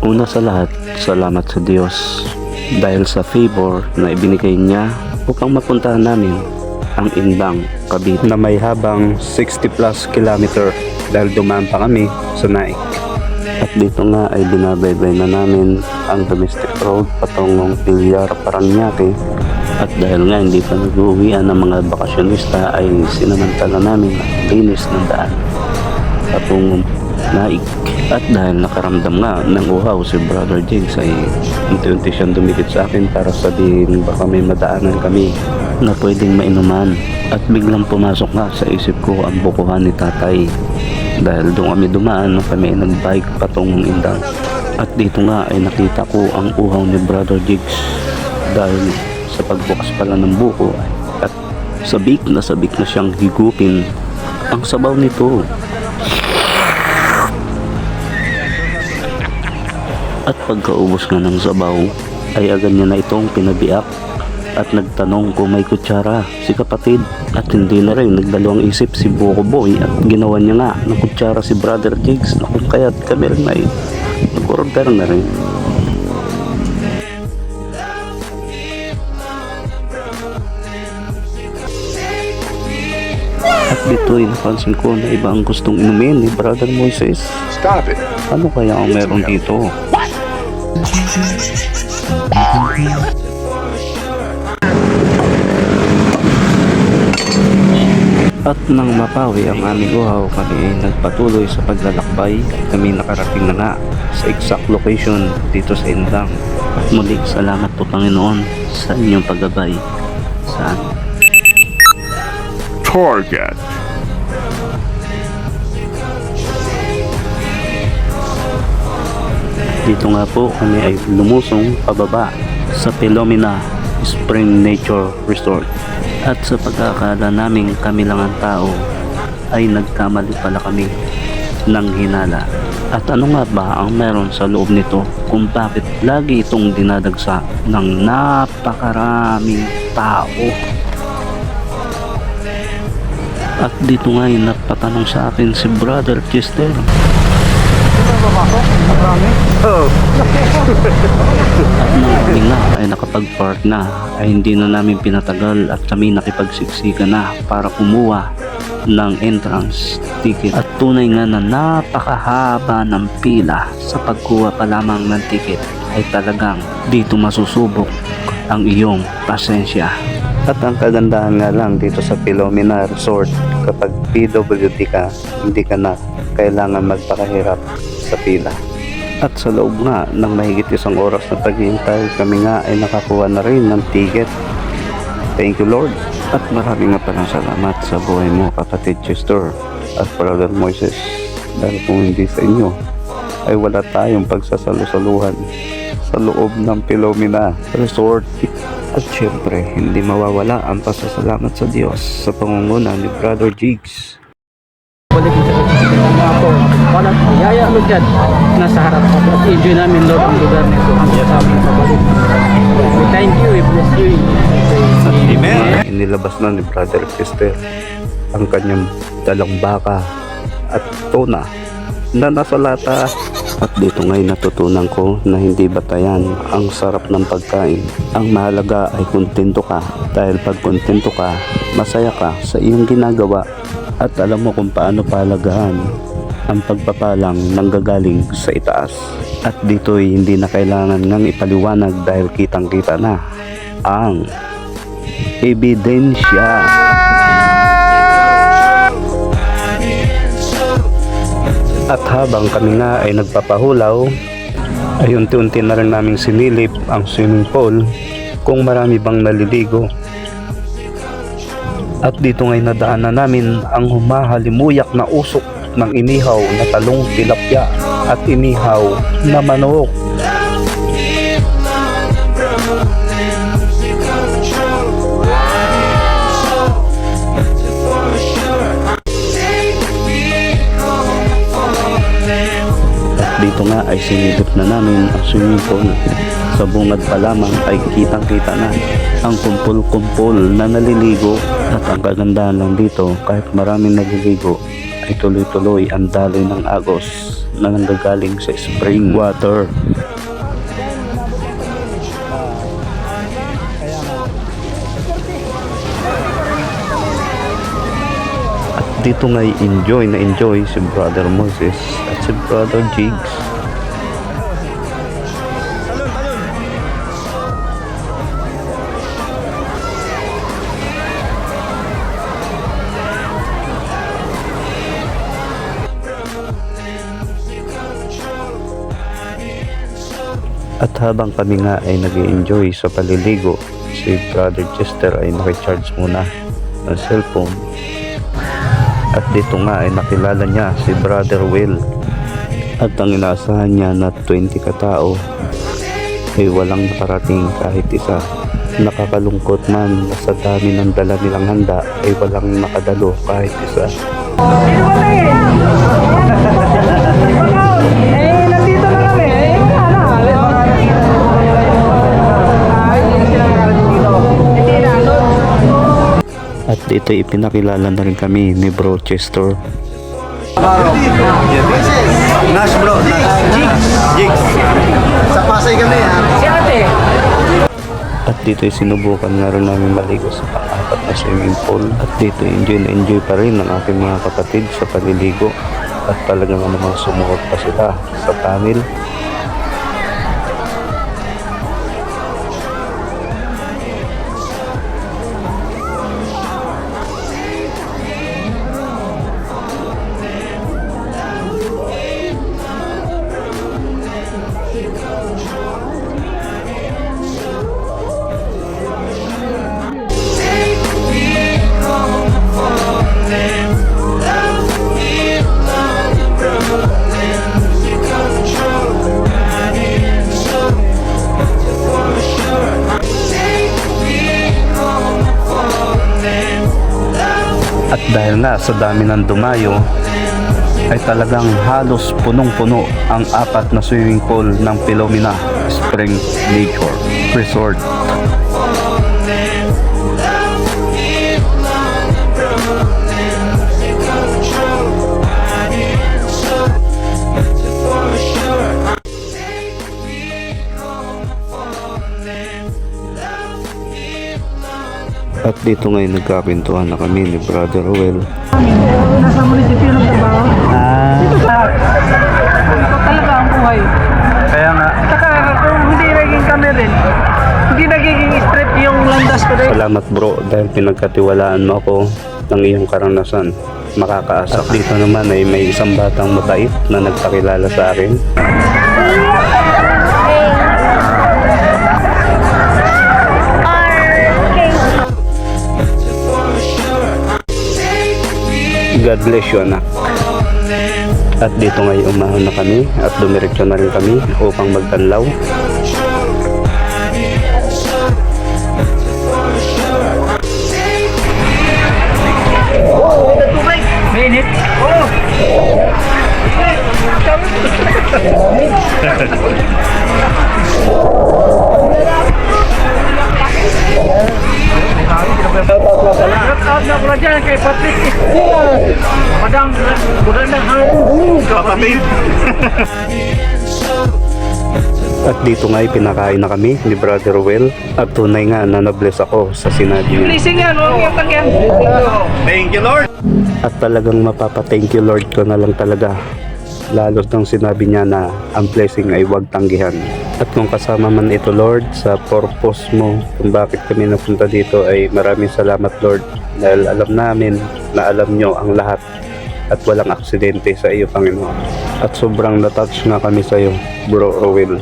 Una sa lahat, salamat sa Diyos dahil sa favor na ibinigay niya upang mapuntahan namin ang Indang, Cavite na may habang 60 plus kilometer dahil dumaan pa kami sa Naik. At dito nga ay binabaybay na namin ang domestic road patungong Pilyar, Paranaque. At dahil nga hindi pa nag-uwian ng mga bakasyonista ay sinamantala namin ang linis ng daan patungong Naik. At dahil nakaramdam nga ng uhaw si Brother Jigs ay unti-unti siyang dumikit sa akin para sabihin baka may madaanan kami na pwedeng mainuman. At biglang pumasok nga sa isip ko ang bukuhan ni tatay dahil doon kami dumaan nung kami nagbike patungong Indang. At dito nga ay nakita ko ang uhaw ni Brother Jigs dahil sa pagbukas pala ng buko at sabik na siyang higupin ang sabaw nito. At pagkaubos nga ng sabaw ay agad niya na itong pinabiak at nagtanong kung may kutsara si kapatid. At hindi na rin nagdalawang isip si Buko Boy at ginawa niya nga ng kutsara si Brother Jigs na kung kaya't kami rin ay nag-order na rin. At dito'y napansin ko na iba ang gustong inumin ni Brother Moises. Stop it! Ano kaya ang meron dito? At nang mapawi ang aming uhaw, kami ay nagpatuloy sa paglalakbay. Kami nakarating na nga sa exact location dito sa Indang. At muli salamat po Panginoon sa inyong paggabay sa amin. Target! Dito nga po kami ay lumusong pababa sa Philomena Spring Nature Resort. At sa pagkakala namin kami lang ang tao ay nagkamali pala kami ng hinala. At ano nga ba ang meron sa loob nito kung bakit lagi itong dinadagsa ng napakaraming tao? At dito nga ay napatanong sa akin si Brother Chester. At nang kami nga ay nakapag-park na ay hindi na namin pinatagal at kami nakipagsiksikan na para kumuha ng entrance ticket. At tunay nga na napakahaba ng pila sa pagkuha pa lamang ng ticket ay talagang dito masusubok ang iyong pasensya. At ang kagandahan nga lang dito sa Philomena Resort, kapag PWD ka, hindi ka na kailangan magpakahirap sa pila. At sa loob nga ng mahigit isang oras na paghihintay, kami nga ay nakakuha na rin ng ticket. Thank you Lord. At maraming nga palang salamat sa buhay mo kapatid Chester at Brother Moises, dahil kung hindi sa inyo ay wala tayong pagsasalusaluhan sa loob ng Philomena Resort. At syempre hindi mawawala ang pasasalamat sa Diyos sa pangunguna ni Brother Jigs. Walang yaya mo dyan nasa harap ko at enjoy namin Lord ang lugar nito hanggang sa aming pabalik. We thank you, we bless you. Amen. Inilabas na ni Brother Chester ang kanyang dalang baka at tuna na nasa lata. At dito nga'y natutunan ko na hindi batayan ang sarap ng pagkain. Ang mahalaga ay kontento ka, dahil pag kontento ka, masaya ka sa iyong ginagawa at alam mo kung paano palagahan ang pagpapalang nanggagaling sa itaas. At dito'y hindi na kailangan ngang ipaliwanag dahil kitang-kita na ang ebidensya. At habang kami nga ay nagpapahulaw, ay unti-unti na rin naming sinilip ang swimming pool kung marami bang naliligo. At dito nga'y nadaanan namin ang humahalimuyak na usok ng inihaw na talong tilapia at inihaw na manok. Dito nga ay sinilip na namin ang swimming pool. Sa bungad pa lamang ay kitang-kita na ang kumpul-kumpul na naliligo. At ang kagandahan lang dito, kahit maraming naliligo, ay tuloy-tuloy ang daloy ng agos na nanggagaling sa spring water. At dito ngay enjoy si Brother Moses at si Brother Jigs. At habang kami nga ay nag-enjoy sa paliligo, si Brother Chester ay nakicharge muna ng cellphone. At dito nga ay nakilala niya si Brother Will. At ang inaasahan niya na 20 katao ay walang nakarating kahit isa. Nakakalungkot man na sa dami ng dala nilang handa ay walang nakadalo kahit isa. Nandito na kami. At dito ipinakilala na rin kami ni Bro Chester. Nash bro, Jigs. Sa Pasay kami ha. Si ate. At dito sinubukan nga rin namin maligo sa pang-apat na swimming pool. At dito enjoy na enjoy pa rin ang aking mga kapatid sa paliligo. At talagang namang sumuot pa sila sa tunnel. At dahil nga sa dami ng dumayo ay talagang halos punong-puno ang apat na swimming pool ng Philomena Spring Nature Resort. At dito ngayon nagkapintuhan na kami ni Brother Will. Nasa munisipyo ng trabaho. Dito talaga ang buhay. Kaya nga, Saka kung hindi naging kami rin, hindi nagiging straight yung landas ko rin. salamat bro dahil pinagkatiwalaan mo ako ng iyong karanasan. Makakaasa. At dito naman ay may isang batang mabait na nagpakilala sa akin. God bless you anak. At dito ngayon umahon na kami at dumiretso na rin kami upang magtanlaw. Minute. Shout out na pala dyan kay Patrick Esquila. Madang magandang hapon. Kapatid. At dito nga pinakain na kami ni Brother Will. At tunay nga na na-bless ako sa sinabi niya. Blessing yan, huwag yung tagyan. Thank you Lord. At talagang mapapa-thank you Lord ko na lang talaga. Lalo nang sinabi niya na ang blessing ay huwag tanggihan. At kung kasama man ito Lord sa purpose mo kung bakit kami napunta dito ay maraming salamat Lord. Dahil alam namin na alam nyo ang lahat at walang aksidente sa iyo Panginoon. At sobrang natouch nga kami sa iyo Bro Will.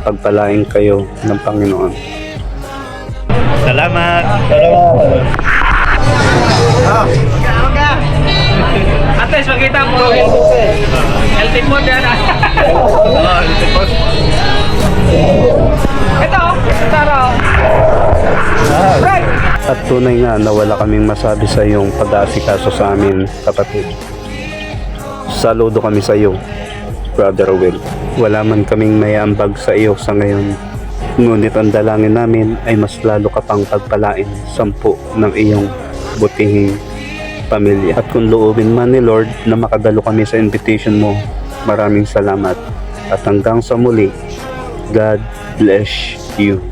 Pagpalain kayo ng Panginoon. Salamat. At least makita mo. Healthy food yan. Ito, tara. Right. At tunay nga na wala kaming masabi sa iyong pag-aasikaso sa amin kapatid. Saludo kami sa iyo Brother Will. Wala man kaming mayambag sa iyo sa ngayon. Ngunit ang dalangin namin ay mas lalo ka pang pagpalain 10 ng iyong butihing pamilya. At kung loobin man ni Lord na makadalo kami sa invitation mo, maraming salamat. At hanggang sa muli, God bless you.